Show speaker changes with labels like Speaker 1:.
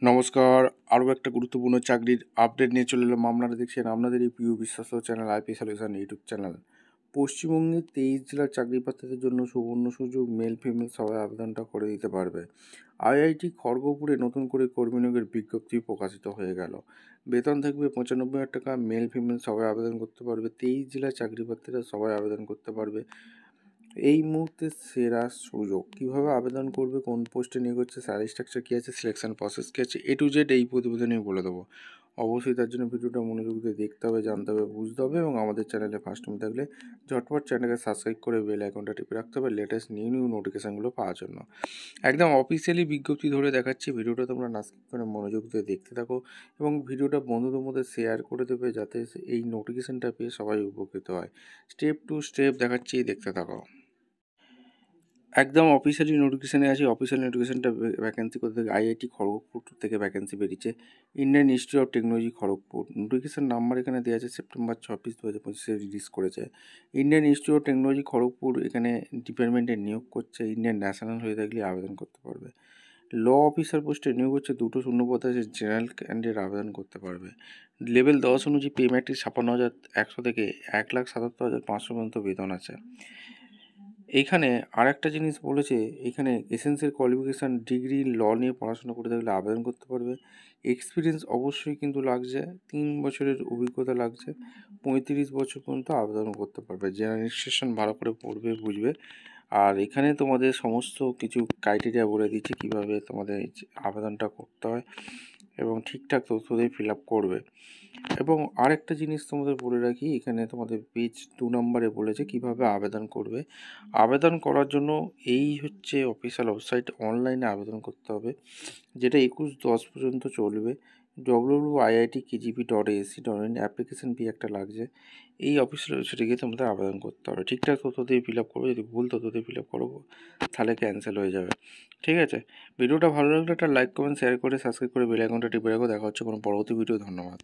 Speaker 1: নমস্কার, আরও একটা গুরুত্বপূর্ণ চাকরির আপডেট নিয়ে চলে এলাম। আপনারা দেখছেন আপনাদের এই প্রিয় বিশ্বস্ত channel IP solution YouTube channel. পশ্চিমবঙ্গে 23 জেলার চাকরি প্রার্থীদের জন্য সুবর্ণ সুযোগ, মেল ফিমেল সবাই আবেদনটা করে দিতে পারবে। আইআইটি খড়গপুরে নতুন করে কর্মী নিয়োগের বিজ্ঞপ্তি প্রকাশিত হয়ে গেল। বেতন থাকবে 95,000 টাকা, মেল ফিমেল সবাই আবেদন করতে পারবে। 23 জেলার চাকরি প্রার্থীরা সবাই আবেদন করতে পারবে। এই মুহূর্তে সেরা সুযোগ, কীভাবে আবেদন করবে, কোন পোস্টে নিয়োগ হচ্ছে, স্যালারি স্ট্রাকচার কী আছে, সিলেকশন প্রসেস কী আছে, A to Z এই প্রতিবেদনে বলে দেবো। অবশ্যই তার জন্য ভিডিওটা মনোযোগ দিয়ে দেখতে হবে, জানতে হবে, বুঝতে হবে এবং আমাদের চ্যানেলে ফার্স্ট টাইম থাকলে ঝটপট চ্যানেলকে সাবস্ক্রাইব করে বেল আইকনটা টিপে রাখতে হবে লেটেস্ট নিউ নোটিফিকেশানগুলো পাওয়ার জন্য। একদম অফিসিয়ালি বিজ্ঞপ্তি ধরে দেখাচ্ছি, ভিডিওটা তোমরা না স্কিপ করে মনোযোগ দিয়ে দেখতে থাকো এবং ভিডিওটা বন্ধুদের মধ্যে শেয়ার করে দেবে যাতে এই নোটিফিকেশানটা পেয়ে সবাই উপকৃত হয়। স্টেপ টু স্টেপ দেখাচ্ছি, দেখতে থাকো। একদম অফিসিয়ালি নোটিফিকেশানে আছে। অফিসিয়াল নোটিফিকেশানটা ভ্যাকেন্সি কোথা থেকে, আইআইটি খড়গপুর থেকে ভ্যাকেন্সি বেরিয়েছে। Indian institute of technology Kharagpur. Notification number এখানে দেওয়া আছে, সেপ্টেম্বর 26, 2025 রিলিজ করেছে। Indian institute of technology Kharagpur এখানে ডিপার্টমেন্টে নিয়োগ করছে। ইন্ডিয়ান ন্যাশনাল হয়ে থাকলে আবেদন করতে পারবে। ল অফিসার পোস্টে নিয়োগ হচ্ছে, 2টো শূন্যপদ আছে, জেনারেল ক্যান্ডিডেট আবেদন করতে পারবে। লেভেল 10 অনুযায়ী পে ম্যাট্রিক 56,100 থেকে 1,77,500 পর্যন্ত বেতন আছে। এইখানে আর একটা জিনিস বলেছে, এখানে এসেন্সিয়াল কোয়ালিফিকেশান ডিগ্রি ল নিয়ে পড়াশোনা করে থাকলে আবেদন করতে পারবে। এক্সপিরিয়েন্স অবশ্যই কিন্তু লাগছে, 3 বছরের অভিজ্ঞতা লাগছে। 35 বছর পর্যন্ত আবেদন করতে পারবে। জেনারেলাইজেশন ভালো করে পড়বে, বুঝবে। আর এখানে তোমাদের সমস্ত কিছু ক্রাইটেরিয়া বলে দিচ্ছে কীভাবে তোমাদের আবেদনটা করতে হয় এবং ঠিকঠাক তথ্য দিয়ে ফিল আপ করবে। এবং আরেকটা জিনিস তোমাদের বলে রাখি, এখানে তোমাদের পেজ 2 নম্বরে বলেছে কিভাবে আবেদন করবে। আবেদন করার জন্য এই হচ্ছে অফিসিয়াল ওয়েবসাইট, অনলাইনে আবেদন করতে হবে, যেটা 21/10 পর্যন্ত চলবে। www.iitkgp.ac.in অ্যাপ্লিকেশন ফি একটা লাগছে। এই অফিসিয়াল ওয়েবসাইটে গিয়ে তোমাদের আবেদন করতে হবে। ঠিকঠাক তথ্য দিয়ে ফিল আপ করবে, যদি ভুল তথ্য দিয়ে ফিল আপ করো তাহলে ক্যান্সেল হয়ে যাবে। ঠিক আছে, ভিডিওটা ভালো লাগলে একটা লাইক, কমেন্ট, শেয়ার করে সাবস্ক্রাইব করে বেল আইকনটা টিপে রাখো। দেখা হচ্ছে কোনো পরবর্তী ভিডিও। ধন্যবাদ।